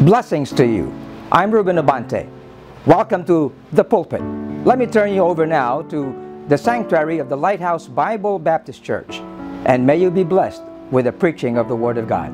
Blessings to you. I'm Ruben Abante. Welcome to The Pulpit. Let me turn you over now to the sanctuary of the Lighthouse Bible Baptist Church, and may you be blessed with the preaching of the Word of God.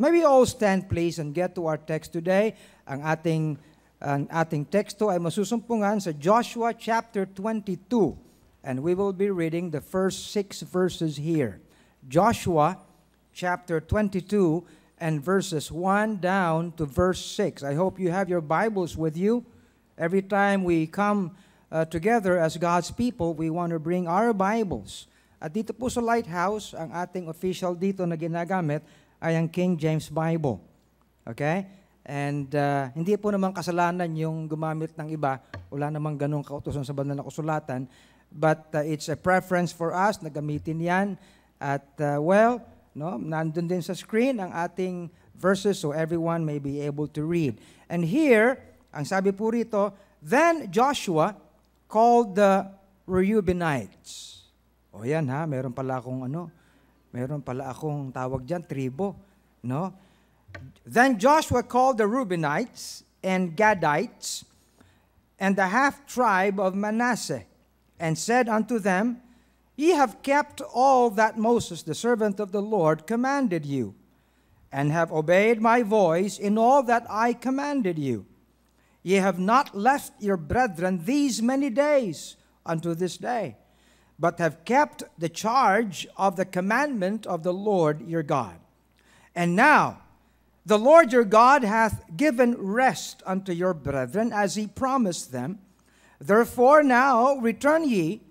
May we all stand please and get to our text today. Ang ating Ang ating teksto ay masusumpungan sa Joshua chapter 22. And we will be reading the first 6 verses here. Joshua chapter 22 and verses 1 down to verse 6. I hope you have your Bibles with you. Every time we come together as God's people, we want to bring our Bibles. At dito po sa Lighthouse, ang ating official dito na ginagamit ay ang King James Bible. Okay? And hindi po naman kasalanan yung gumamit ng iba. Wala namang ganong kautusan sa banal na kasulatan. But it's a preference for us na gamitin yan. At nandun din sa screen ang ating verses so everyone may be able to read. And here, ang sabi po rito, then Joshua called the Reubenites. O yan ha, meron pala akong tawag dyan, tribo. No? Then Joshua called the Reubenites and Gadites and the half-tribe of Manasseh and said unto them, Ye have kept all that Moses, the servant of the Lord, commanded you, and have obeyed my voice in all that I commanded you. Ye have not left your brethren these many days unto this day, but have kept the charge of the commandment of the Lord your God. And now the Lord your God hath given rest unto your brethren, as he promised them. Therefore now return ye,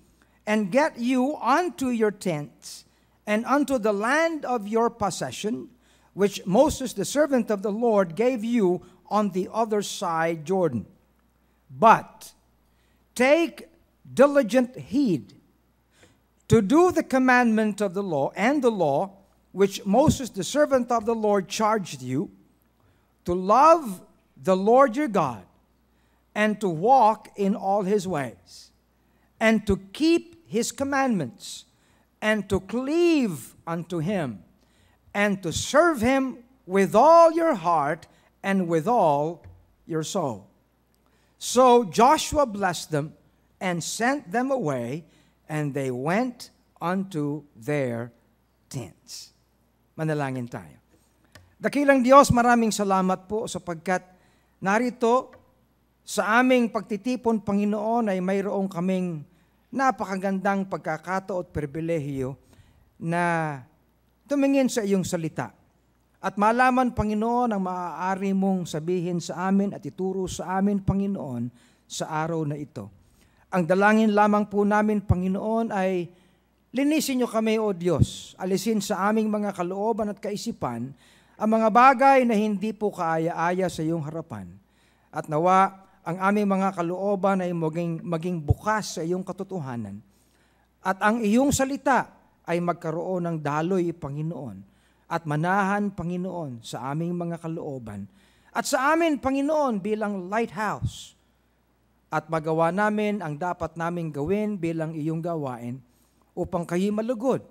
and get you unto your tents, and unto the land of your possession, which Moses the servant of the Lord gave you on the other side Jordan. But take diligent heed to do the commandment of the law, and the law which Moses the servant of the Lord charged you, to love the Lord your God, and to walk in all his ways, and to keep his commandments, and to cleave unto him, and to serve him with all your heart and with all your soul. So Joshua blessed them and sent them away, and they went unto their tents. Manalangin tayo. Dakilang Diyos, maraming salamat po sapagkat narito sa aming pagtitipon, Panginoon, ay mayroong kaming napakagandang pagkakataon at pribilehiyo na tumingin sa iyong salita. At malaman, Panginoon, ang maaari mong sabihin sa amin at ituro sa amin, Panginoon, sa araw na ito. Ang dalangin lamang po namin, Panginoon, ay linisin niyo kami, O Diyos. Alisin sa aming mga kalooban at kaisipan ang mga bagay na hindi po kaaya-aya sa iyong harapan. At nawa, ang aming mga kalooban ay maging bukas sa iyong katotohanan. At ang iyong salita ay magkaroon ng daloy, Panginoon. At manahan, Panginoon, sa aming mga kalooban. At sa amin, Panginoon, bilang lighthouse. At magawa namin ang dapat naming gawin bilang iyong gawain upang kayo malugod,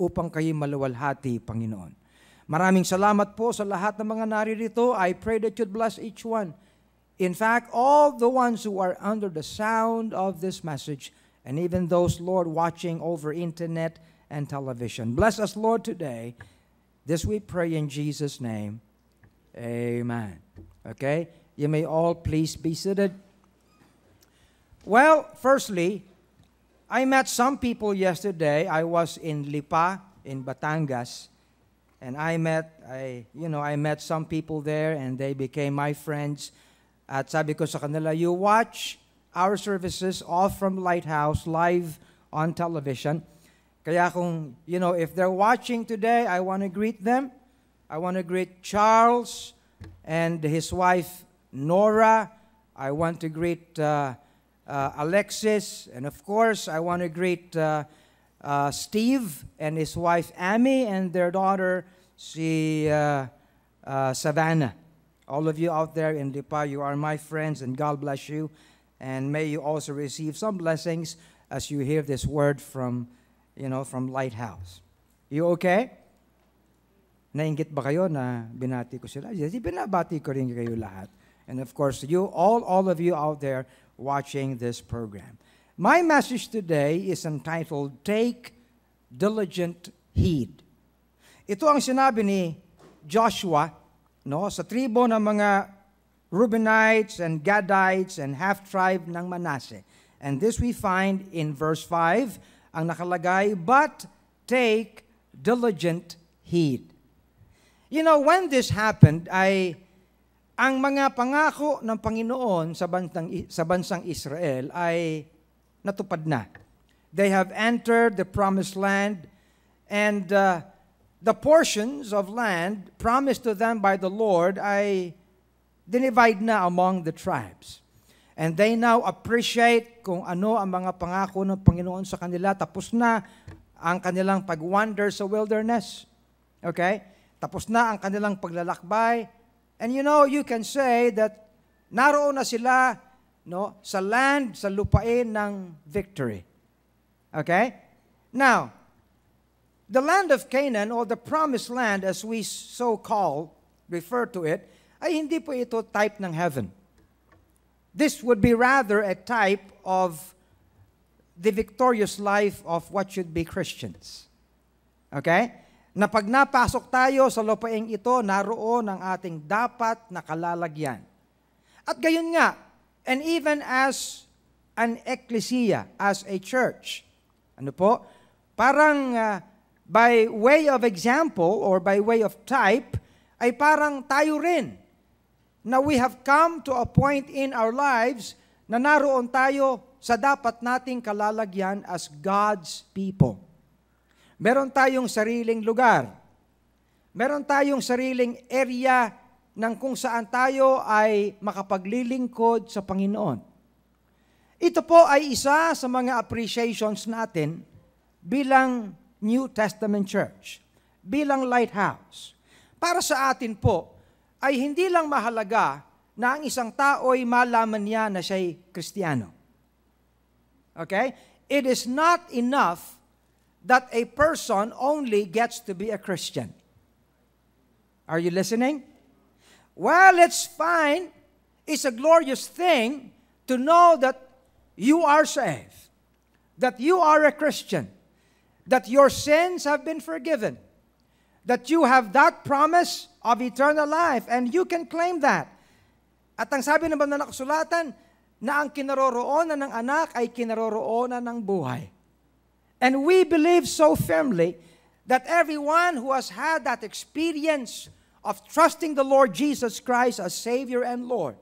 upang kayo maluwalhati, Panginoon. Maraming salamat po sa lahat ng mga naririto. I pray that you'd bless each one. In fact, all the ones who are under the sound of this message, and even those, Lord, watching over internet and television. Bless us, Lord, today. This we pray in Jesus' name. Amen. Okay? You may all please be seated. Well, firstly, I met some people yesterday. I was in Lipa, in Batangas, and I met some people there, and they became my friends. At sabi ko sa kanila, you watch our services all from Lighthouse live on television. Kaya kung, if they're watching today, I want to greet them. I want to greet Charles and his wife, Nora. I want to greet Alexis. And of course, I want to greet Steve and his wife, Amy, and their daughter, Savannah. All of you out there in Lipa, you are my friends, and God bless you. And may you also receive some blessings as you hear this word from Lighthouse. You okay? Nainggit ba kayo na binati ko sila? Yes, binabati ko rin kayo lahat. And of course, you, all of you out there watching this program. My message today is entitled, Take Diligent Heed. Ito ang sinabi ni Joshua, sa tribo ng mga Reubenites and Gadites and half-tribe ng Manasseh. And this we find in verse 5, ang nakalagay, but take diligent heed. You know, when this happened, ang mga pangako ng Panginoon sa bansang Israel ay natupad na. They have entered the promised land, and the portions of land promised to them by the Lord ay dinivide na among the tribes. And they now appreciate kung ano ang mga pangako ng Panginoon sa kanila. Tapos na ang kanilang pag-wander sa wilderness. Okay? Tapos na ang kanilang paglalakbay. And you know, you can say that naroon na sila sa land, sa lupain ng victory. Okay? Now, the land of Canaan, or the promised land as we so-call refer to it, ay hindi po ito type ng heaven. This would be rather a type of the victorious life of what should be Christians. Okay? Na pag napasok tayo sa lupaing ito, naroon ang ating dapat na kalalagyan. At gayon nga, and even as an ecclesia, as a church, parang by way of example or by way of type, ay parang tayo rin. Now we have come to a point in our lives na naroon tayo sa dapat nating kalalagyan as God's people. Meron tayong sariling lugar. Meron tayong sariling area ng kung saan tayo ay makapaglilingkod sa Panginoon. Ito po ay isa sa mga appreciations natin bilang New Testament Church, bilang Lighthouse. Para sa atin po, ay hindi lang mahalaga na ang isang tao ay malaman niya na siya'y Kristiyano. Okay? It is not enough that a person only gets to be a Christian. Are you listening? Well, it's fine. It's a glorious thing to know that you are saved, that you are a Christian, that your sins have been forgiven, that you have that promise of eternal life, and you can claim that. At ang sabi naman na nakasulatan, na ang kinaroroonan ng anak ay kinaroroonan ng buhay. And we believe so firmly that everyone who has had that experience of trusting the Lord Jesus Christ as Savior and Lord,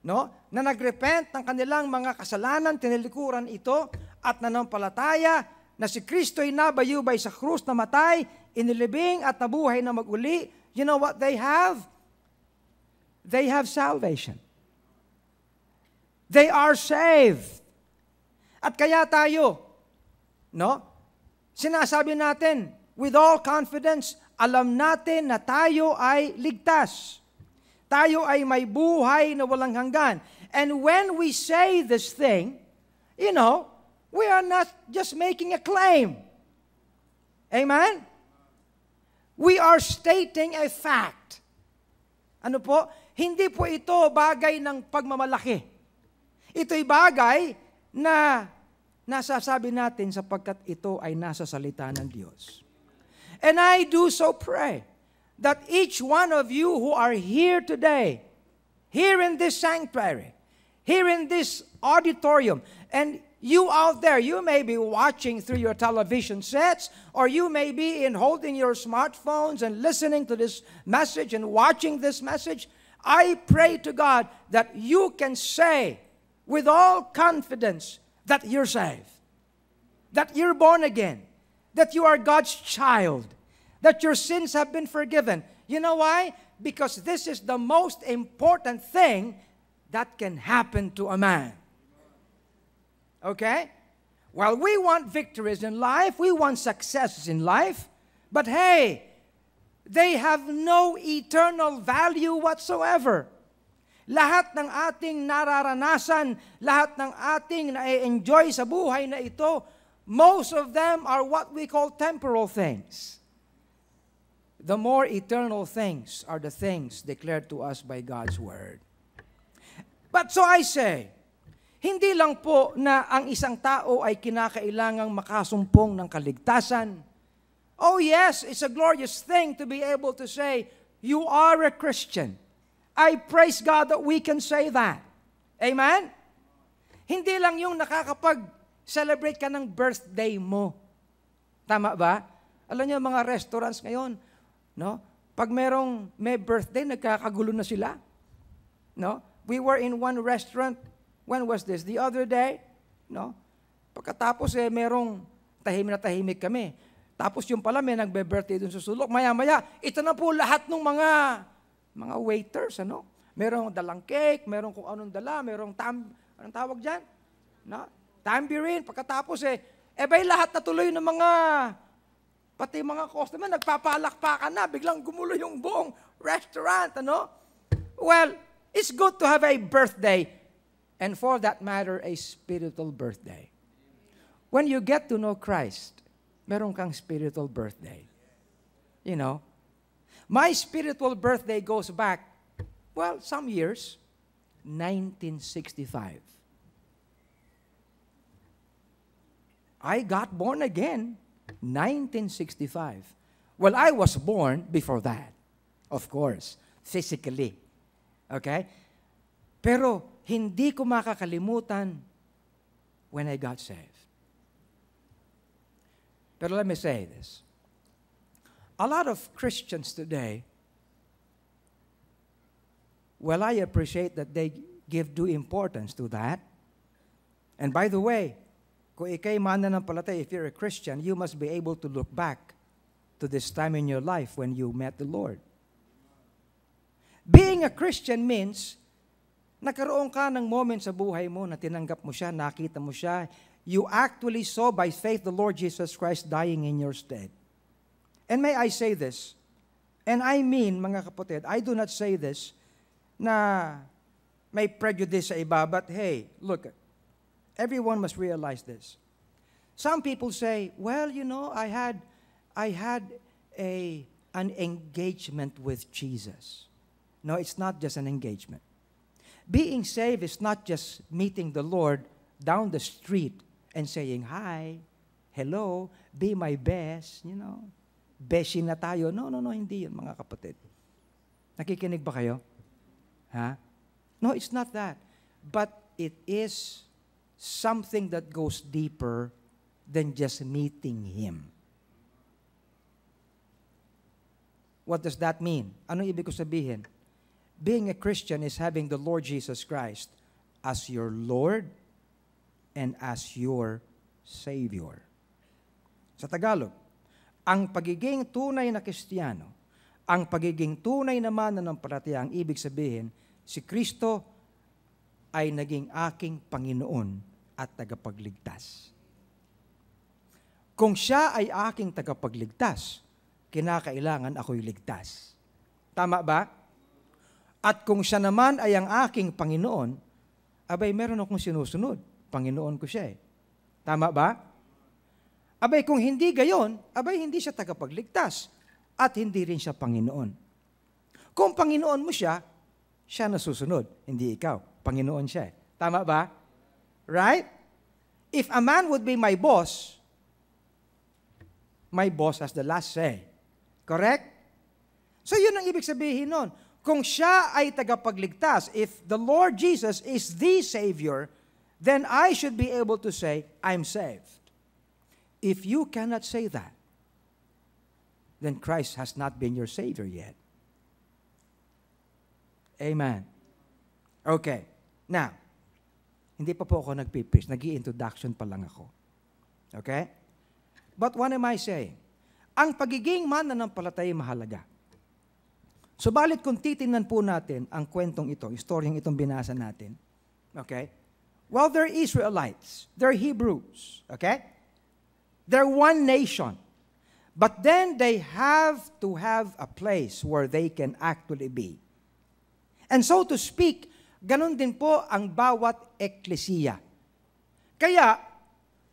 na nagrepent ng kanilang mga kasalanan, tinilikuran ito, at nanampalataya na si Kristo ay nabayubay sa krus na matay, inilibing at nabuhay na maguli, you know what they have? They have salvation. They are saved. At kaya tayo, sinasabi natin, with all confidence, alam natin na tayo ay ligtas. Tayo ay may buhay na walang hanggan. And when we say this thing, we are not just making a claim. Amen? We are stating a fact. Ano po? Hindi po ito bagay ng pagmamalaki. Ito'y bagay na nasasabi natin sapagkat ito ay nasa salita ng Diyos. And I do so pray that each one of you who are here today, here in this sanctuary, here in this auditorium, and you out there, you may be watching through your television sets, or you may be holding your smartphones and listening to this message and watching this message. I pray to God that you can say with all confidence that you're saved, that you're born again, that you are God's child, that your sins have been forgiven. You know why? Because this is the most important thing that can happen to a man. Okay? Well, we want victories in life, we want successes in life, but hey, they have no eternal value whatsoever. Lahat ng ating nararanasan, lahat ng ating na-enjoy sa buhay na ito, most of them are what we call temporal things. The more eternal things are the things declared to us by God's Word. But so I say, hindi lang po na ang isang tao ay kinakailangang makasumpong ng kaligtasan. Oh yes, it's a glorious thing to be able to say, you are a Christian. I praise God that we can say that. Amen? Hindi lang yung nakakapag-celebrate ka ng birthday mo. Tama ba? Alam niyo, mga restaurants ngayon, no? Pag may birthday, nagkakagulo na sila. No? We were in one restaurant, when was this? The other day, no? Pagkatapos merong tahimik na tahimik kami. Tapos yung pala may nagbe-birthday dun sa sulok. Maya-maya, ito na po lahat ng mga waiters, ano? Merong dalang cake, merong kung anong dala, merong anong tawag dyan? No? Tambourine. Pagkatapos bay lahat na tuloy ng pati mga customer, nagpapalakpakan na, biglang gumulo yung buong restaurant, ano? Well, it's good to have a birthday, and for that matter, a spiritual birthday. When you get to know Christ, meron kang spiritual birthday. You know, my spiritual birthday goes back, well, some years, 1965. I got born again, 1965. Well, I was born before that, of course, physically. Okay? Pero hindi ko makakalimutan when I got saved. But let me say this. A lot of Christians today, well, I appreciate that they give due importance to that. And by the way, kung ikay mananampalataya, if you're a Christian, you must be able to look back to this time in your life when you met the Lord. Being a Christian means, nagkaroon ka ng moment sa buhay mo na tinanggap mo siya, nakita mo siya, you actually saw by faith the Lord Jesus Christ dying in your stead. And may I say this, and I mean, mga kapatid, I do not say this na may prejudice sa iba, but hey, look, everyone must realize this. Some people say, well, you know, I had an engagement with Jesus. No, it's not just an engagement. Being saved is not just meeting the Lord down the street and saying, hi, hello, be my best, you know, beshi na tayo. No, hindi yun, mga kapatid. Nakikinig ba kayo? Ha? No, it's not that. But it is something that goes deeper than just meeting Him. What does that mean? Anong ibig ko sabihin? Being a Christian is having the Lord Jesus Christ as your Lord and as your Savior. Sa Tagalog, ang pagiging tunay na Kristiyano, ang pagiging tunay na mananampalataya, ang ibig sabihin, si Kristo ay naging aking Panginoon at tagapagligtas. Kung siya ay aking tagapagligtas, kinakailangan ako'y ligtas. Tama ba? At kung siya naman ay ang aking Panginoon, abay meron akong sinusunod. Panginoon ko siya eh. Tama ba? Abay kung hindi gayon, abay hindi siya tagapagligtas at hindi rin siya Panginoon. Kung Panginoon mo siya, siya nasusunod, hindi ikaw. Panginoon siya eh. Tama ba? Right? If a man would be my boss has the last say. Correct? So yun ang ibig sabihin nun. Kung siya ay tagapagligtas, if the Lord Jesus is the Savior, then I should be able to say, I'm saved. If you cannot say that, then Christ has not been your Savior yet. Amen. Okay. Now, hindi pa po ako nagpipreach. Nag-i-introduction pa lang ako. Okay? But what am I saying? Ang pagiging mananampalataya mahalaga. Subalit kung titingnan po natin ang kwentong ito, istoryang itong binasa natin, okay? Well, they're Israelites. They're Hebrews. Okay? They're one nation. But then they have to have a place where they can actually be. And so to speak, ganun din po ang bawat eklesiya. Kaya,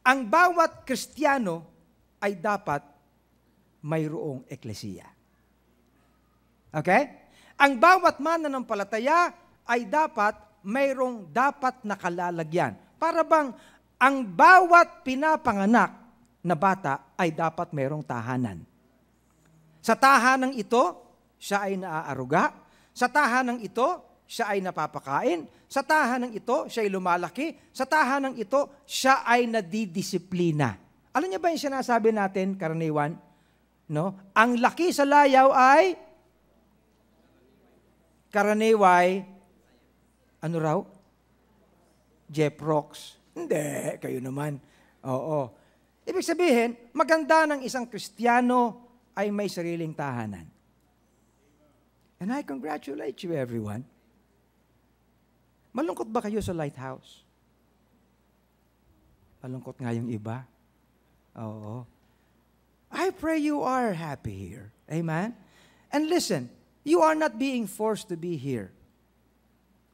ang bawat Kristiyano ay dapat mayroong eklesiya. Okay? Ang bawat mananampalataya ay dapat mayroong dapat nakalalagyan. Para bang ang bawat pinapanganak na bata ay dapat mayroong tahanan. Sa tahanan ito, siya ay naaaruga. Sa tahanang ito, siya ay napapakain. Sa tahanang ito, siya ay lumalaki. Sa tahanang ito, siya ay nadidisiplina. Alam niyo ba yung sinasabi natin, karaniwan? No? Ang laki sa layaw ay karaniway, ano raw? Jeprox. Hindi, kayo naman. Oo. Ibig sabihin, maganda ng isang Kristiyano ay may sariling tahanan. And I congratulate you, everyone. Malungkot ba kayo sa Lighthouse? Malungkot nga yung iba. Oo. I pray you are happy here. Amen? And listen, you are not being forced to be here.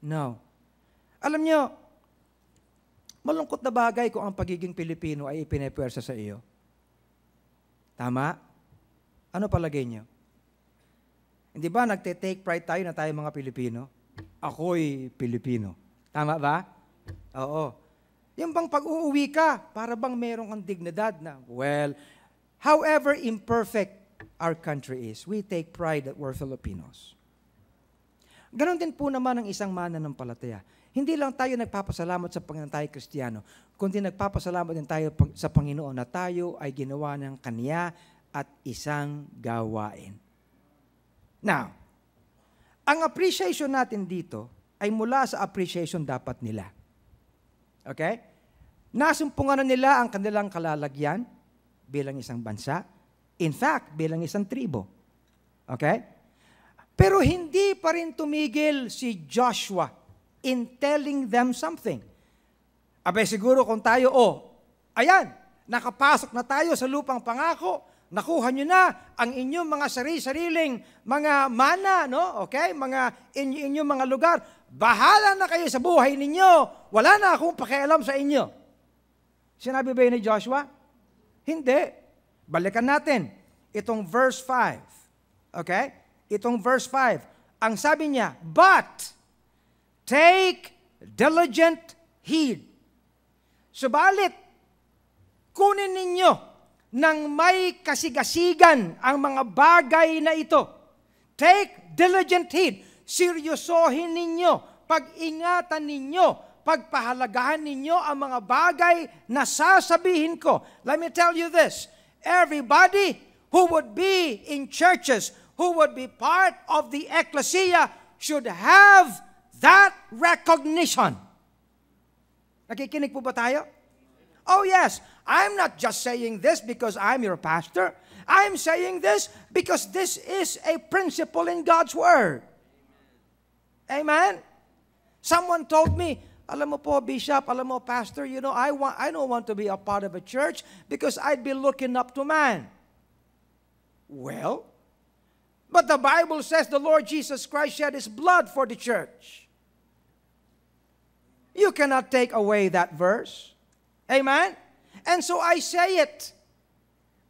No. Alam nyo, malungkot na bagay kung ang pagiging Pilipino ay ipinepwersa sa iyo. Tama? Ano palagay nyo? Hindi ba nagte-take pride tayo na tayo mga Pilipino? Ako'y Pilipino. Tama ba? Oo. Yung bang pag-uuwi ka, para bang meron kang dignidad na, well, however imperfect our country is, we take pride that we're Filipinos. Ganon din po naman ang isang mananampalataya. Hindi lang tayo nagpapasalamat sa Panginoon tayo Kristiyano, kundi nagpapasalamat din tayo sa Panginoon na tayo ay ginawa ng Kanya at isang gawain. Now, ang appreciation natin dito ay mula sa appreciation dapat nila. Okay? Nasumpungan na nila ang kanilang kalalagyan bilang isang bansa. In fact, bilang isang tribo. Okay? Pero hindi pa rin tumigil si Joshua in telling them something. Abay siguro kung tayo, ayan, nakapasok na tayo sa lupang pangako, nakuha nyo na ang inyong mga sariling mga mana, no? Okay? Mga inyong mga lugar. Bahala na kayo sa buhay ninyo. Wala na akong pakialam sa inyo. Sinabi ba yun ni Joshua? Hindi. Balikan natin. Itong verse 5. Okay? Itong verse 5. Ang sabi niya, but take diligent heed. Subalit, kunin ninyo nang may kasigasigan ang mga bagay na ito. Take diligent heed. Seryosohin ninyo, pag-ingatan ninyo, pagpahalagahan ninyo ang mga bagay na sasabihin ko. Let me tell you this. Everybody who would be in churches, who would be part of the ecclesia, should have that recognition. Nakikinig po ba tayo? Oh yes, I'm not just saying this because I'm your pastor. I'm saying this because this is a principle in God's Word. Amen? Someone told me, alam mo po, Bishop, alam mo, Pastor, you know, I don't want to be a part of a church because I'd be looking up to man. Well, but the Bible says the Lord Jesus Christ shed His blood for the church. You cannot take away that verse. Amen? And so I say it.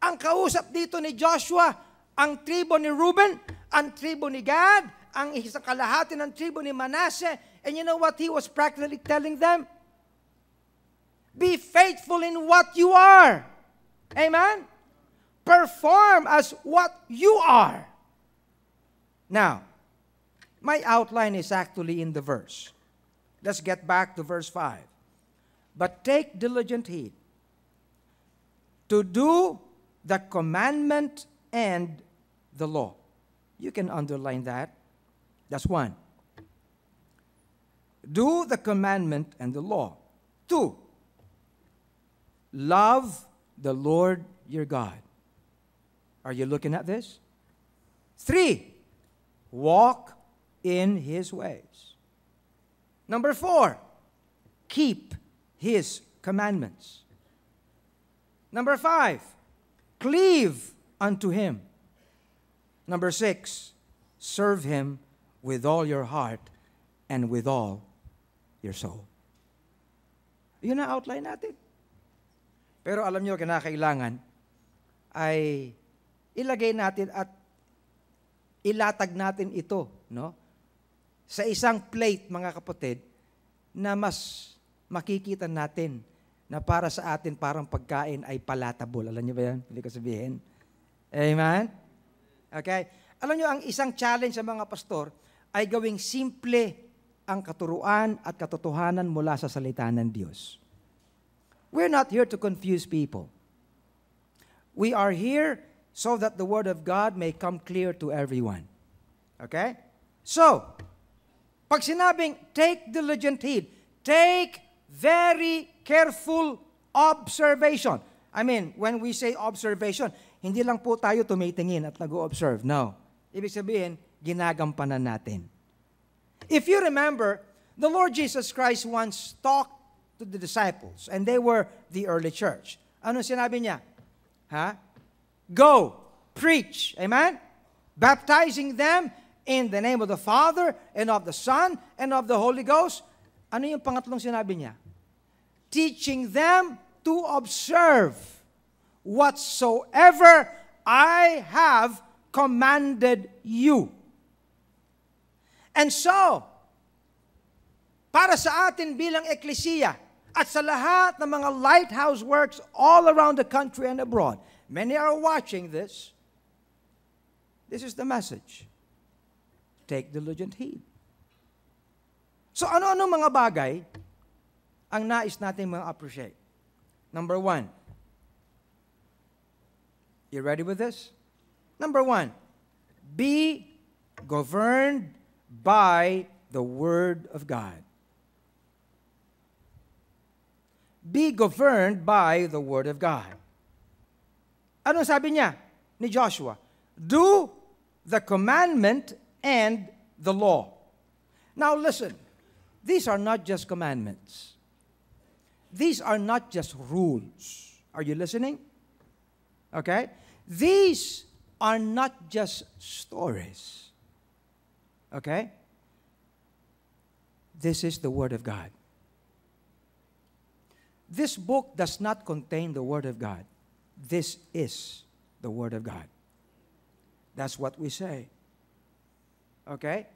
Ang kausap dito ni Joshua, ang tribo ni Reuben, ang tribo ni Gad, ang isang kalahati ng tribo ni Manasseh. And you know what he was practically telling them? Be faithful in what you are. Amen? Perform as what you are. Now, my outline is actually in the verse. Let's get back to verse 5. But take diligent heed to do the commandment and the law. You can underline that. That's one. Do the commandment and the law. 2, love the Lord your God. Are you looking at this? 3, walk in His ways. Number 4, keep His commandments. Number 5, cleave unto Him. Number 6, serve Him with all your heart and with all your soul. Yun ang outline natin. Pero alam nyo, kinakailangan ay ilagay natin at ilatag natin ito, no? Sa isang plate, mga kapatid, na mas makikita natin na para sa atin parang pagkain ay palatable. Alam nyo ba yan? Hindi ko sabihin. Amen? Okay? Alam nyo, ang isang challenge sa mga pastor ay gawing simple ang katuruan at katotohanan mula sa salita ng Diyos. We're not here to confuse people. We are here so that the Word of God may come clear to everyone. Okay? So, pag sinabing, take diligent heed, take very careful observation. I mean, when we say observation, hindi lang po tayo tumitingin at nag-o-observe. No. Ibig sabihin, ginagampanan natin. If you remember, the Lord Jesus Christ once talked to the disciples, and they were the early church. Ano sinabi niya? Go, preach, amen? Baptizing them in the name of the Father, and of the Son, and of the Holy Ghost. Ano yung pangatlong sinabi niya? Teaching them to observe whatsoever I have commanded you. And so, para sa atin bilang eklesiya at sa lahat ng mga lighthouse works all around the country and abroad, many are watching this. This is the message. Take diligent heed. So ano-ano mga bagay ang nais natin mga appreciate? Number 1. You ready with this? Number 1, be governed by the Word of God. Be governed by the Word of God. Ano sabi niya ni Joshua? Do the commandment and the law. Now listen, these are not just commandments. These are not just rules. Are you listening? Okay? These are not just stories. Okay? This is the Word of God. This book does not contain the Word of God. This is the Word of God. That's what we say. Okay?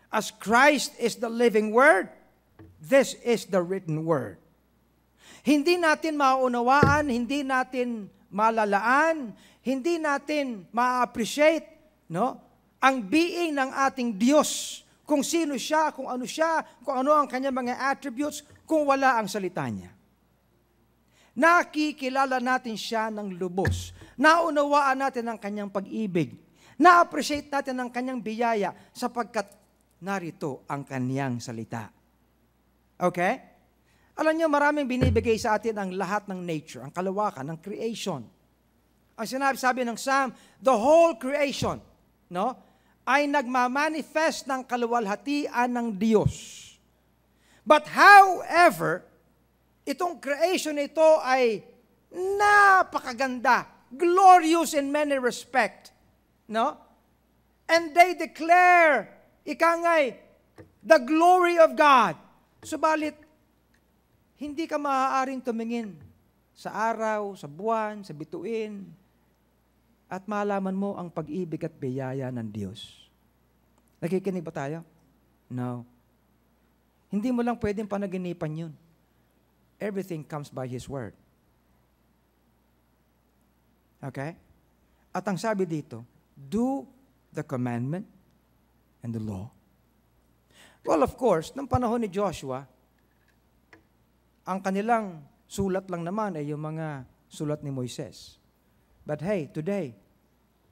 As Christ is the living Word, this is the written Word. Hindi natin maunawaan, hindi natin malalaan, hindi natin ma-appreciate, no? Ang being ng ating Diyos, kung sino siya, kung ano ang kanyang mga attributes, kung wala ang salita niya. Nakikilala natin siya ng lubos. Naunawaan natin ang kanyang pag-ibig. Na-appreciate natin ang kanyang biyaya sapagkat narito ang kanyang salita. Okay? Alam niyo, maraming binibigay sa atin ang lahat ng nature, ang kalawakan, ng creation. Ang sinabi ng Psalm, the whole creation, no, ay nagmamanifest ng kaluwalhatian ng Diyos. But however, itong creation ito ay napakaganda, glorious in many respect, no? And they declare, ikangay, the glory of God. Subalit, hindi ka maaaring tumingin sa araw, sa buwan, sa bituin, at malaman mo ang pag-ibig at biyaya ng Diyos. Nakikinig ba tayo? No. Hindi mo lang pwedeng panaginipan yun. Everything comes by His Word. Okay? At ang sabi dito, do the commandment and the law. Well, of course, ng panahon ni Joshua, ang kanilang sulat lang naman ay yung mga sulat ni Moises. But hey, today,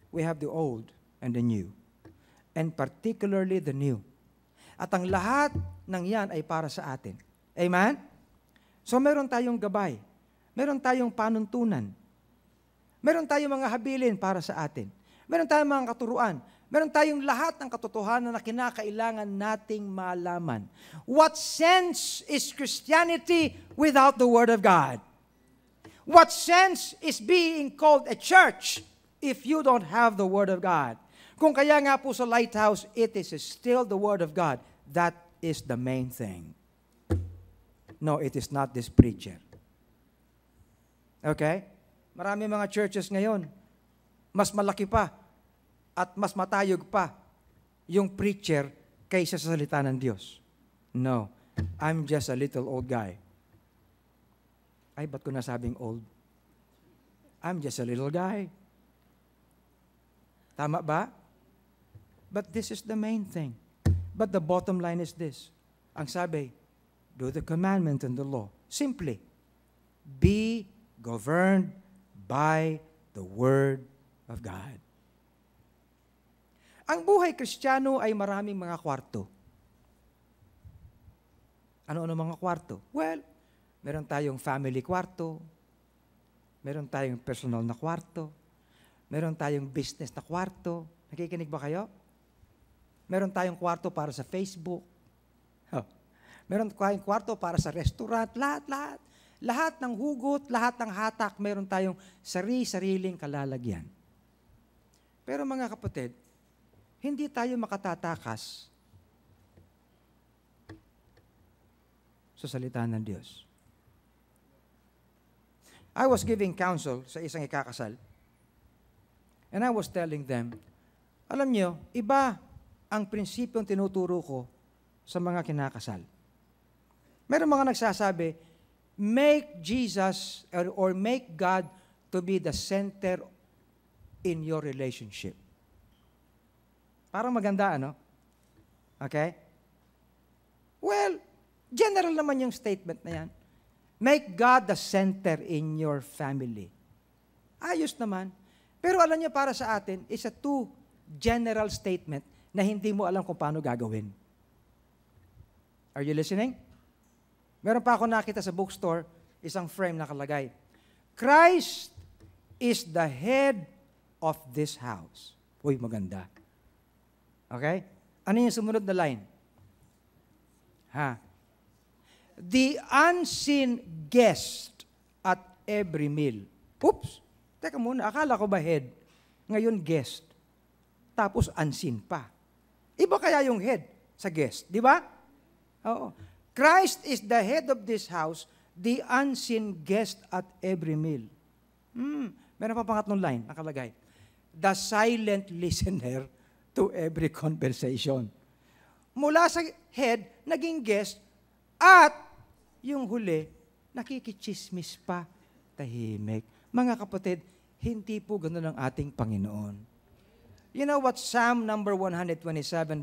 we have the old and the new. And particularly the new. At ang lahat ng yan ay para sa atin. Amen? So meron tayong gabay. Meron tayong panuntunan. Meron tayong mga habilin para sa atin. Meron tayong mga katuruan. Meron tayong lahat ng katotohanan na kinakailangan nating malaman. What sense is Christianity without the Word of God? What sense is being called a church if you don't have the Word of God? Kung kaya nga po sa Lighthouse, it is still the Word of God. That is the main thing. No, it is not this preacher. Okay? Marami mga churches ngayon, mas malaki pa at mas matayog pa yung preacher kaysa sa salita ng Diyos. No, I'm just a little old guy. Ay, ba't ko nasabing old? I'm just a little guy. Tama ba? But this is the main thing. But the bottom line is this. Ang sabi, do the commandment and the law. Simply, be governed by the Word of God. Ang buhay Kristiyano ay maraming mga kwarto. Ano-ano mga kwarto? Well, meron tayong family kwarto, meron tayong personal na kwarto, meron tayong business na kwarto. Nakikinig ba kayo? Meron tayong kwarto para sa Facebook. Meron tayong kwarto para sa restaurant. Lahat. Lahat ng hugot, lahat ng hatak, meron tayong sariling kalalagyan. Pero mga kapatid, hindi tayo makatatakas sa salita ng Diyos. I was giving counsel sa isang ikakasal, and I was telling them, alam nyo, iba ang prinsipyong tinuturo ko sa mga kinakasal. Meron mga nagsasabi, make Jesus or make God to be the center in your relationship. Parang maganda, ano? Okay? Well, general naman yung statement na yan. Make God the center in your family. Ayos naman. Pero alam niyo, para sa atin, is a too general statement na hindi mo alam kung paano gagawin. Are you listening? Meron pa ako nakita sa bookstore, isang frame nakalagay, Christ is the head of this house. Uy, maganda. Okay? Ano yung sumunod na line? The unseen guest at every meal. Oops! Teka muna, akala ko ba head? Ngayon guest. Tapos unseen pa. Iba kaya yung head sa guest, di ba? Oo. Christ is the head of this house, the unseen guest at every meal. Meron pa pangatlong line, nakalagay. The silent listener to every conversation. Mula sa head, naging guest, at yung huli, nakikichismis pa, tahimik. Mga kapatid, hindi po ganun ang ating Panginoon. You know what Psalm number 127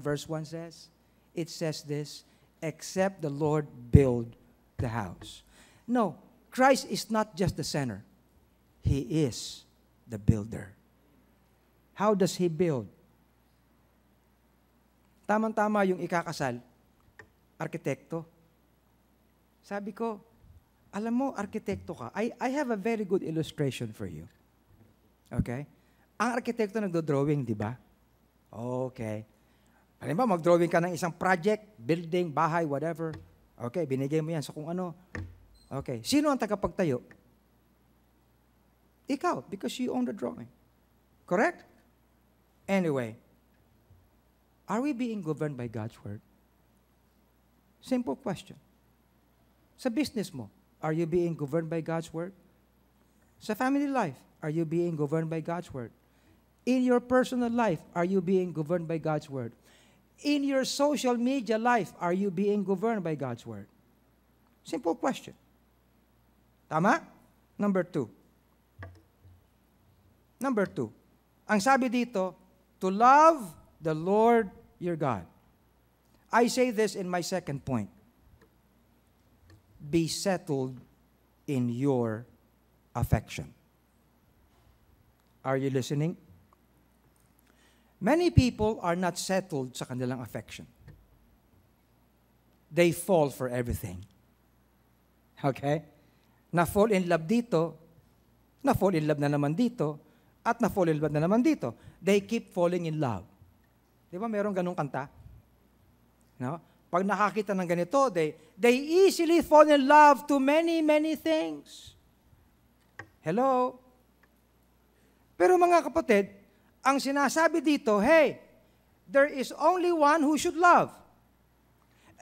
verse 1 says? It says this, except the Lord build the house. No, Christ is not just the center. He is the builder. How does He build? Tamang-tama yung ikakasal, arkitekto. Sabi ko, alam mo, arkitekto ka. I have a very good illustration for you. Okay? Ang arkitekto nagdo-drawing, di ba? Okay. Halimbawa, mag-drawing ka ng isang project, building, bahay, whatever. Okay, binigay mo yan sa kung ano. Okay. Sino ang tagapagtayo? Ikaw, because you own the drawing. Correct? Anyway, are we being governed by God's Word? Simple question. Sa business mo, are you being governed by God's Word? Sa family life, are you being governed by God's Word? In your personal life, are you being governed by God's Word? In your social media life, are you being governed by God's Word? Simple question. Tama? Number 2. Ang sabi dito, to love the Lord your God. I say this in my second point. Be settled in your affection. Are you listening? Many people are not settled sa kanilang affection. They fall for everything. Okay? Na-fall in love dito, na-fall in love na naman dito, at na-fall in love na naman dito. They keep falling in love. Di ba merong ganong kanta? No? Pag nakakita ng ganito, they easily fall in love to many, many things. Hello? Pero mga kapatid, ang sinasabi dito, hey, there is only one who should love.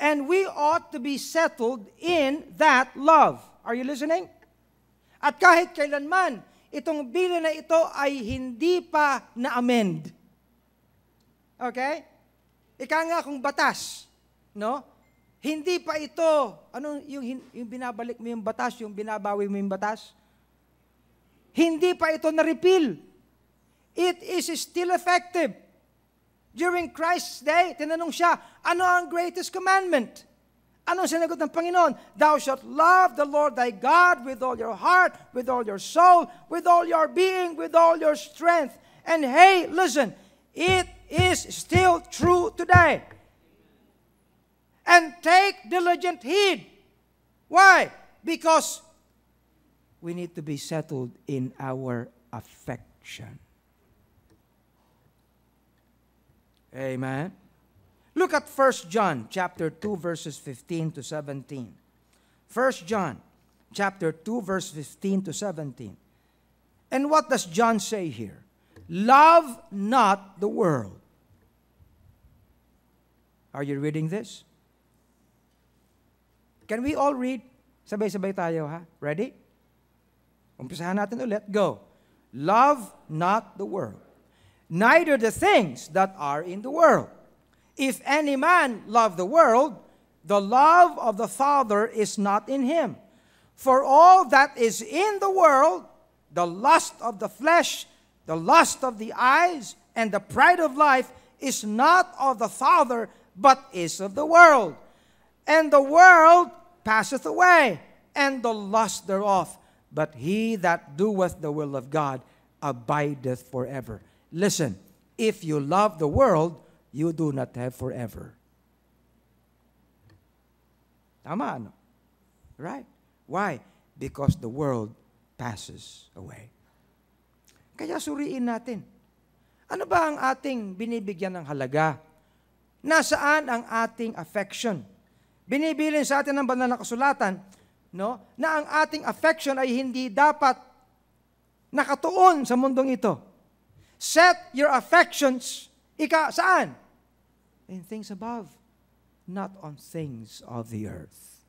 And we ought to be settled in that love. Are you listening? At kahit kailanman, itong bilin na ito ay hindi pa na-amend. Okay? Ika nga kung batas, no? Hindi pa ito, ano yung binabalik mo yung batas, yung binabawi mo yung batas? Hindi pa ito na-repeal. It is still effective. During Christ's day, tinanong siya, ano ang greatest commandment? Anong sinagot ng Panginoon? Thou shalt love the Lord thy God with all your heart, with all your soul, with all your being, with all your strength. And hey, listen, it is still true today. And take diligent heed. Why? Because we need to be settled in our affection. Amen. Look at 1 John chapter 2 verses 15 to 17. 1 John chapter 2 verse 15 to 17. And what does John say here? Love not the world. Are you reading this? Can we all read? Sabay-sabay tayo, ha? Ready? Umpisahan natin ulit. Go. Love not the world, neither the things that are in the world. If any man love the world, the love of the Father is not in him. For all that is in the world, the lust of the flesh, the lust of the eyes, and the pride of life is not of the Father, but is of the world. And the world passeth away, and the lust thereof. But he that doeth the will of God abideth forever. Listen, if you love the world, you do not have forever. Tama, ano? Right? Why? Because the world passes away. Kaya suriin natin. Ano ba ang ating binibigyan ng halaga? Nasaan ang ating affection? Binibilin sa atin ng banal na kasulatan, no, na ang ating affection ay hindi dapat nakatuon sa mundong ito. Set your affections, saan? In things above, not on things of the earth.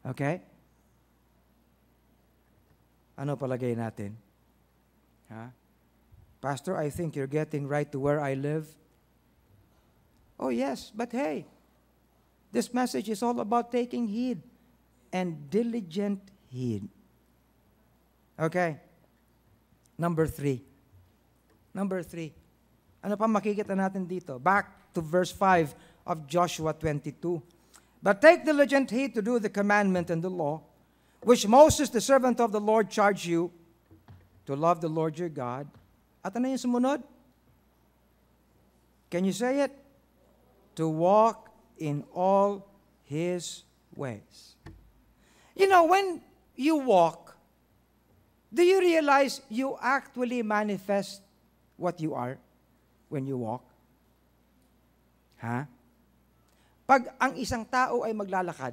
Okay? Ano palagay natin? Ha? Pastor, I think you're getting right to where I live. Oh yes, but hey, this message is all about taking heed and diligent heed. Okay. Number 3. Ano pa makikita natin dito? Back to verse 5 of Joshua 22. But take diligent heed to do the commandment and the law, which Moses, the servant of the Lord, charged you, to love the Lord your God. At ano yung sumunod? Can you say it? To walk in all His ways. You know, when you walk, do you realize you actually manifest what you are when you walk? Ha? Pag ang isang tao ay maglalakad,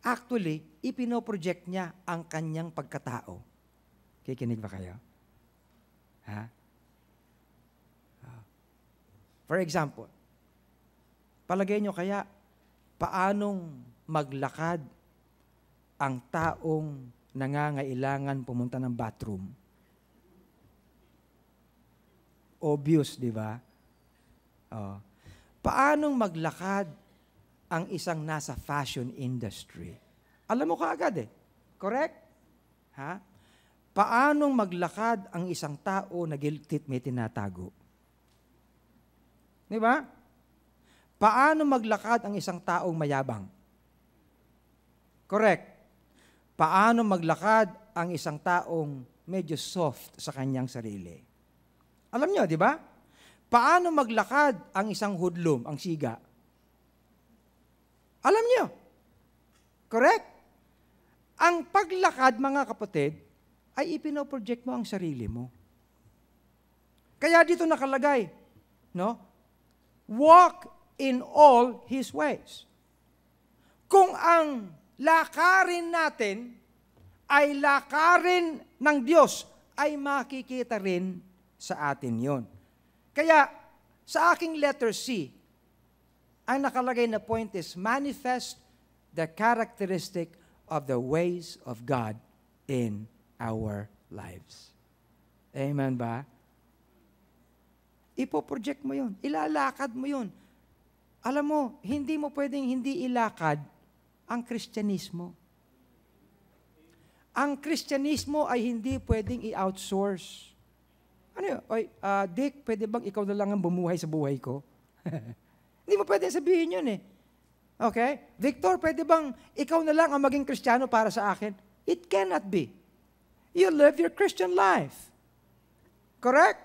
actually, ipinoproject niya ang kanyang pagkatao. Kikinig ba kayo? Ha? For example, palagay nyo kaya, paanong maglakad ang taong nangangailangan pumunta ng bathroom? Obvious, di ba? Paanong maglakad ang isang nasa fashion industry? Alam mo kaagad eh. Correct? Ha? Paanong maglakad ang isang tao na guilty may tinatago? Di ba? Paano maglakad ang isang taong mayabang? Correct. Paano maglakad ang isang taong medyo soft sa kanyang sarili? Alam nyo, di ba? Paano maglakad ang isang hoodlum, ang siga? Alam nyo. Correct? Ang paglakad, mga kapatid, ay ipinoproject mo ang sarili mo. Kaya dito nakalagay, no? Walk in all His ways. Kung ang lakarin natin ay lakarin ng Diyos, ay makikita rin sa atin yon. Kaya, sa aking letter C, ang nakalagay na point is, manifest the characteristic of the ways of God in our lives. Amen ba? Ipoproject mo yun. Ilalakad mo yun. Alam mo, hindi mo pwedeng hindi ilakad ang Kristyanismo. Ang Kristyanismo ay hindi pwedeng i-outsource. Ano yun? Oy, Dick, pwede bang ikaw na lang ang bumuhay sa buhay ko? Hindi mo pwede sabihin yun eh. Okay? Victor, pwede bang ikaw na lang ang maging Kristiyano para sa akin? It cannot be. You live your Christian life. Correct?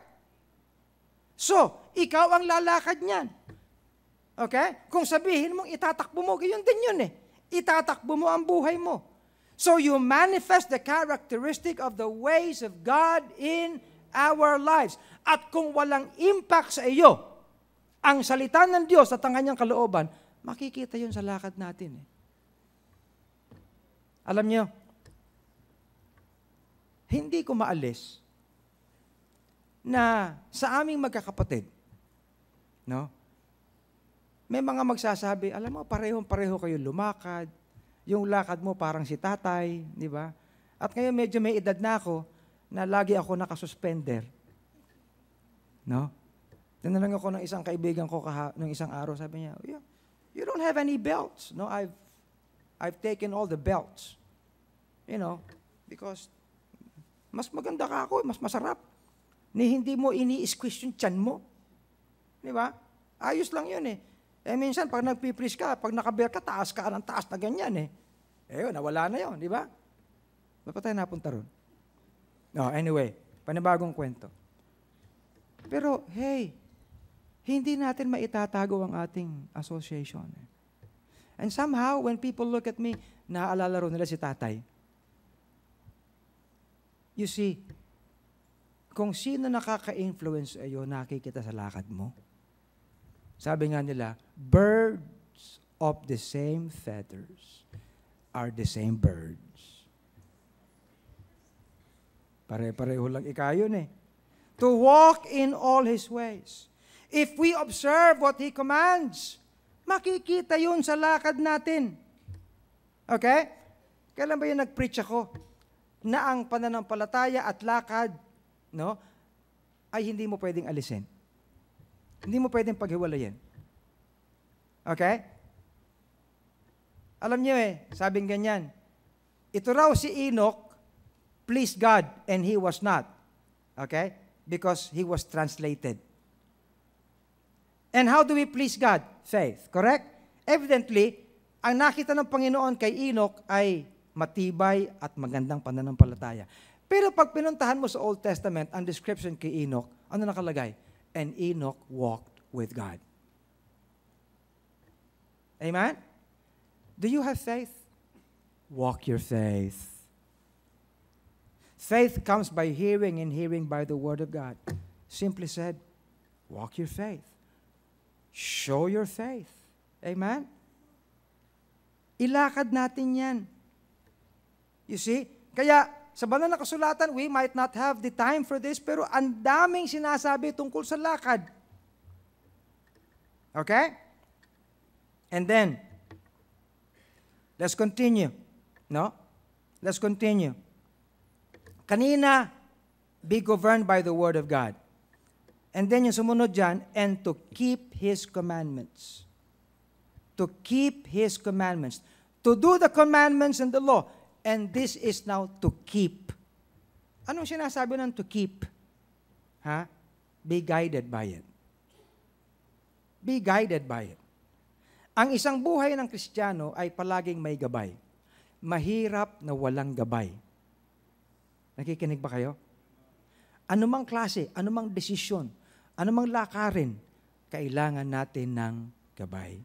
So, ikaw ang lalakad niyan. Okay? Kung sabihin mong itatakbo mo, yun din yun eh. Itatakbo mo ang buhay mo. So, you manifest the characteristic of the ways of God in our lives. At kung walang impact sa iyo, ang salita ng Diyos at ang kanyang kalooban, makikita yun sa lakad natin. Alam niyo, hindi ko maalis na sa aming magkakapatid, no? May mga magsasabi, alam mo, pareho kayo lumakad, yung lakad mo parang si tatay, di ba? At ngayon medyo may edad na ako, na lagi ako nakasuspender. No? Tinanong ako ng isang kaibigan ko ng isang araw, sabi niya, you don't have any belts. No, I've taken all the belts. You know, because mas maganda ka ako, mas masarap. Ni hindi mo ini-squish yung tiyan mo. Di ba? Ayos lang yun eh. Eh minsan, pag nagpipris ka, pag nakabear ka, taas ka ng taas na ganyan eh. Eh yun, nawala na yun, di ba? Ba't tayo napunta ron? No, anyway, panibagong kwento. Pero, hey, hindi natin maitatago ang ating association. And somehow, when people look at me, naaalala ro nila si tatay. You see, kung sino nakaka-influence sa iyo, nakikita sa lakad mo. Sabi nga nila, birds of the same feathers are the same birds. Pare-pareho lang ikayon eh. To walk in all His ways. If we observe what He commands, makikita yun sa lakad natin. Okay? Kailan ba yung nag-preach ako na ang pananampalataya at lakad, no, ay hindi mo pwedeng alisin. Hindi mo pwedeng paghiwalayin. Okay? Alam niyo sabing ganyan, ito raw si Enoch pleased God and he was not. Okay? Because he was translated. And how do we please God? Faith. Correct? Evidently, ang nakita ng Panginoon kay Enoch ay matibay at magandang pananampalataya. Pero pag pinuntahan mo sa Old Testament, ang description kay Enoch, ano nakalagay? And Enoch walked with God. Amen? Do you have faith? Walk your faith. Faith comes by hearing and hearing by the Word of God. Simply said, walk your faith. Show your faith. Amen? Ilakad natin yan. You see? Kaya, sa banal na kasulatan, we might not have the time for this, pero ang daming sinasabi tungkol sa lakad. Okay? And then, let's continue. No? Let's continue. Kanina, be governed by the Word of God. And then yung sumunod dyan, and to keep His commandments. To keep His commandments. To do the commandments and the law. And this is now to keep. Anong sinasabi ng to keep? Ha? Be guided by it. Be guided by it. Ang isang buhay ng Kristiyano ay palaging may gabay. Mahirap na walang gabay. Nakikinig ba kayo? Anumang klase, anumang desisyon, anumang lakarin, kailangan natin ng gabay.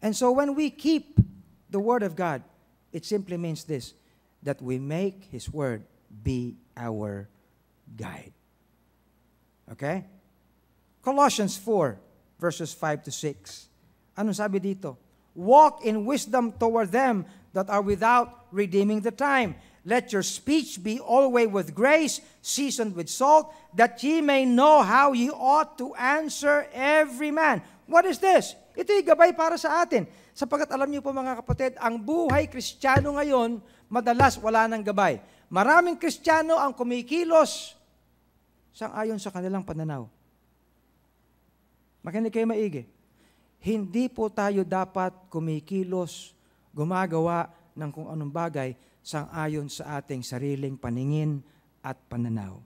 And so when we keep the Word of God, it simply means this, that we make His Word be our guide. Okay? Colossians 4, verses 5 to 6. Anong sabi dito? Walk in wisdom toward them that are without, redeeming the time. Let your speech be always with grace, seasoned with salt, that ye may know how ye ought to answer every man. What is this? Ito'y gabay para sa atin. Sapagkat alam niyo po mga kapatid, ang buhay Kristiyano ngayon, madalas wala ng gabay. Maraming Kristiyano ang kumikilos sang-ayon sa kanilang pananaw. Makinig kayo maigi. Hindi po tayo dapat kumikilos, gumagawa ng kung anong bagay sang-ayon sa ating sariling paningin at pananaw.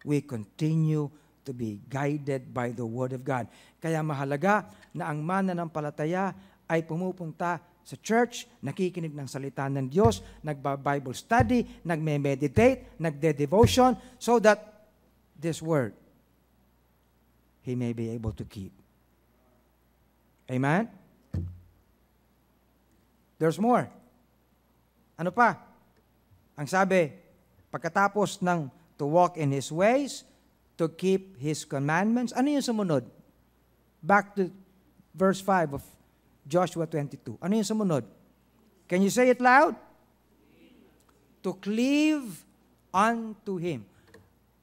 we continue to be guided by the Word of God. Kaya mahalaga na ang mananampalataya ay pumupunta sa church, nakikinig ng salita ng Diyos, nagba-Bible study, nagme-meditate, nagde-devotion, so that this Word, he may be able to keep. Amen? There's more. Ano pa? Ang sabi, pagkatapos ng to walk in His ways, to keep His commandments, ano yung sumunod? Back to verse 5 of Joshua 22. Ano yung sumunod? Can you say it loud? To cleave unto Him.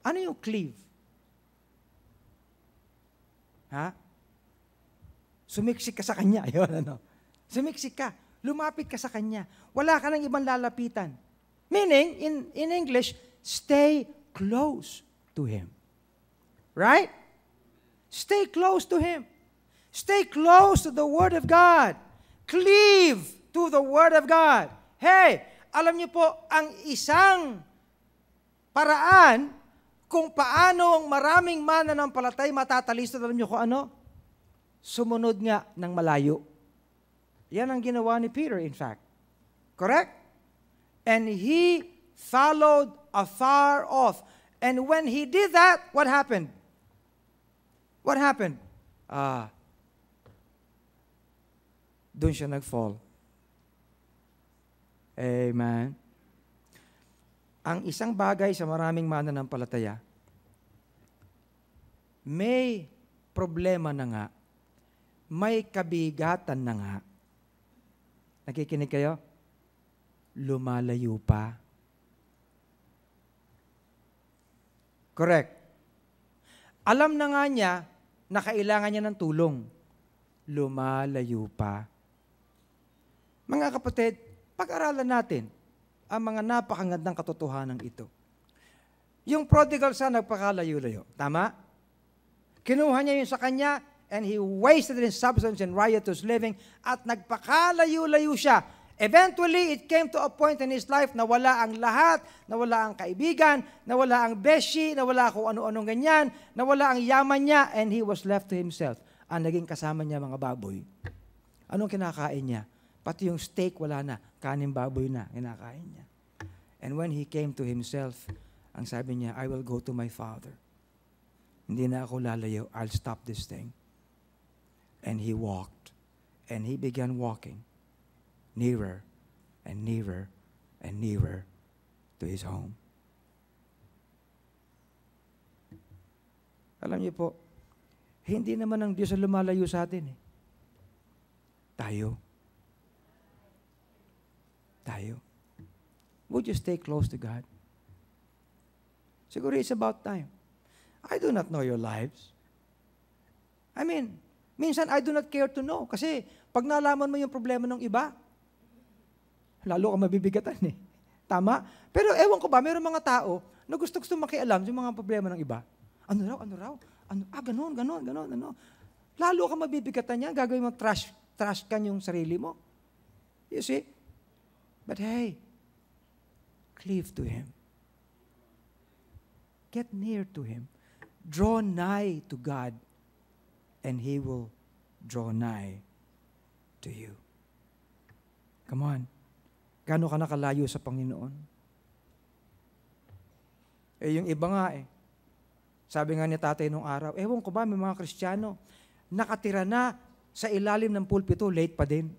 Ano yung cleave? Ha? Sumiksik ka sa Kanya. Ayun, ano? Sumiksik ka. Lumapit ka sa Kanya. Wala ka ng ibang lalapitan. Meaning, in English, stay close to Him. Right? Stay close to Him. Stay close to the Word of God. Cleave to the Word of God. Hey, alam niyo po, ang isang paraan kung paano ang maraming mananampalatay matatalista, alam niyo kung ano? Sumunod nga ng malayo. Yan ang ginawa ni Peter, in fact. Correct? And he followed afar off. And when he did that, what happened? What happened? Doon siya nag-fall. Amen. Ang isang bagay sa maraming mananampalataya, may problema na nga, may kabigatan na nga. Nakikinig kayo? Lumalayo pa. Correct. Alam na nga niya na kailangan niya ng tulong. Lumalayo pa. Mga kapatid, pag-aralan natin ang mga napakagandang katotohanan ito. Yung prodigal son, nagpakalayo-layo. Tama? Kinuha niya yung sa kanya, and he wasted his substance in riotous living, at nagpakalayo-layo siya. Eventually, it came to a point in his life na wala ang lahat, na wala ang kaibigan, na wala ang beshi, na wala kung ano-anong ganyan, na wala ang yaman niya, and he was left to himself. Ang naging kasama niya mga baboy. Anong kinakain niya? Pati yung steak wala na, kanin baboy na, kinakain niya. And when he came to himself, ang sabi niya, I will go to my father. Hindi na ako lalayo, I'll stop this thing. And he walked, and he began walking nearer and nearer and nearer to his home. Alam niyo po, hindi naman ang Diyos ang lumalayo sa atin eh. Tayo. Would you stay close to God? Siguro it's about time. I do not know your lives. I mean, minsan I do not care to know. Kasi pag nalaman mo yung problema ng iba, lalo ka mabibigatan eh. Tama? Pero ewan ko ba, mayroong mga tao na gusto makialam yung mga problema ng iba. Ano raw? Ganon. Lalo ka mabibigatan niya, gagawin mo trash can yung sarili mo. You see? But hey, cleave to Him. Get near to Him. Draw nigh to God, and He will draw nigh to you. Come on. Gaano ka nakalayo sa Panginoon? Yung iba nga sabi nga ni tatay nung araw, ewan ko ba, may mga Kristiyano, nakatira na sa ilalim ng pulpito, late pa din.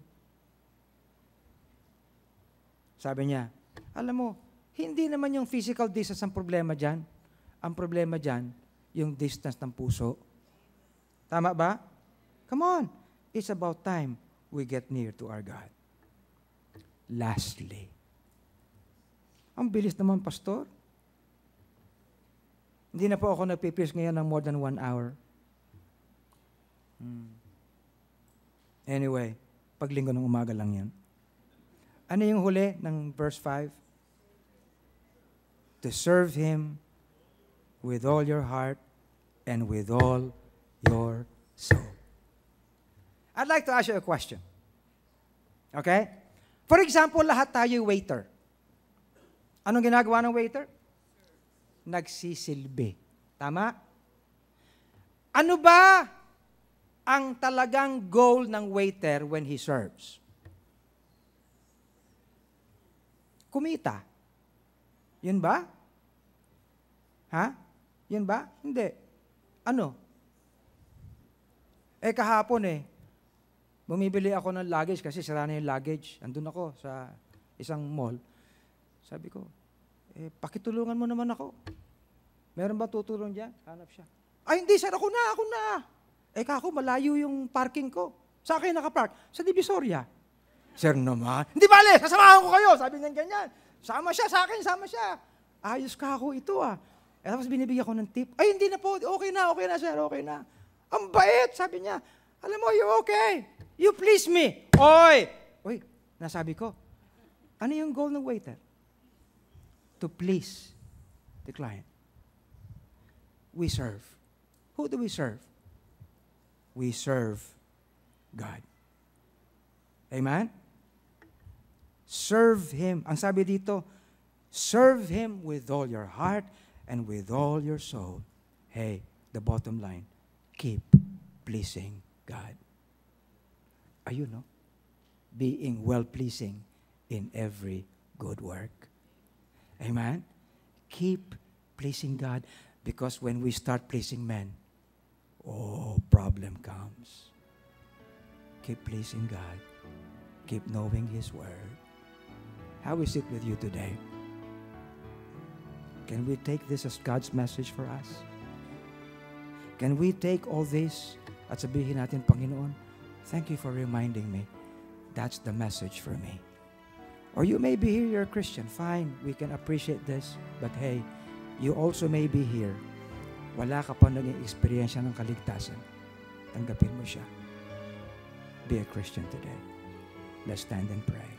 Sabi niya, alam mo, hindi naman yung physical distance ang problema dyan. Ang problema dyan, yung distance ng puso. Tama ba? Come on. It's about time we get near to our God. Lastly, ang bilis naman, Pastor. Hindi na po ako nagpipis ngayon ng more than 1 hour. Anyway, paglinggo ng umaga lang yan. Ano yung huli ng verse 5? To serve Him with all your heart and with all your soul. I'd like to ask you a question. Okay? For example, lahat tayo waiter. Anong ginagawa ng waiter? Nagsisilbi. Tama? Ano ba ang talagang goal ng waiter when he serves? Kumita. Yun ba? Ha? Yun ba? Hindi. Ano? Kahapon bumibili ako ng luggage kasi sira na yung luggage. Andun ako sa isang mall. Sabi ko, pakitulungan mo naman ako. Meron ba tutulong dyan? Hanap siya. Ay, hindi, sir. Ako na. Kako, malayo yung parking ko. Sa akin nakapark? Sa Divisoria. Sir naman. Hindi bale, sasamahan ko kayo. Sabi niyan ganyan. Sama siya sa akin, sama siya. Ayos kako ito tapos binibigyan ko ng tip. Ay, hindi na po. Okay na, sir. Okay na. Ang bait, sabi niya. Alam mo, you okay? You please me. Oy, nasabi ko. Ano yung goal ng waiter? To please the client. We serve. Who do we serve? We serve God. Amen? Serve Him. Ang sabi dito, serve Him with all your heart and with all your soul. Hey, the bottom line, keep pleasing God. Ayun, no? Being well-pleasing in every good work. Amen? Keep pleasing God because when we start pleasing men, problem comes. Keep pleasing God. Keep knowing His Word. How is it with you today? Can we take this as God's message for us? Can we take all this at sabihin natin, Panginoon, thank you for reminding me. That's the message for me. Or you may be here, you're a Christian. Fine, we can appreciate this. But hey, you also may be here. Wala ka pa naging eksperyensya ng kaligtasan. Tanggapin mo siya. Be a Christian today. Let's stand and pray.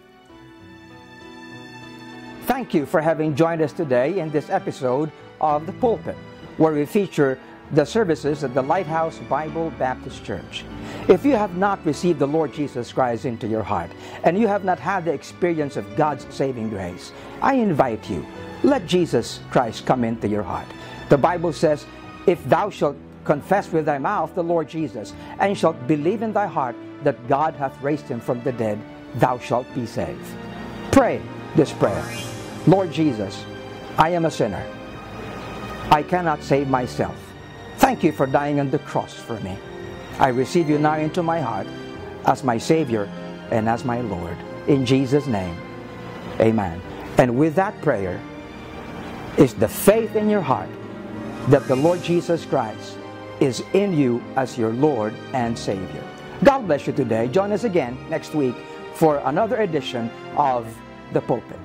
Thank you for having joined us today in this episode of The Pulpit, where we feature the services at the Lighthouse Bible Baptist Church. If you have not received the Lord Jesus Christ into your heart, and you have not had the experience of God's saving grace, I invite you, let Jesus Christ come into your heart. The Bible says, if thou shalt confess with thy mouth the Lord Jesus, and shalt believe in thy heart that God hath raised him from the dead, thou shalt be saved. Pray this prayer. Lord Jesus, I am a sinner. I cannot save myself. Thank you for dying on the cross for me. I receive you now into my heart as my Savior and as my Lord. In Jesus' name, amen. And with that prayer is the faith in your heart that the Lord Jesus Christ is in you as your Lord and Savior. God bless you today. Join us again next week for another edition of The Pulpit.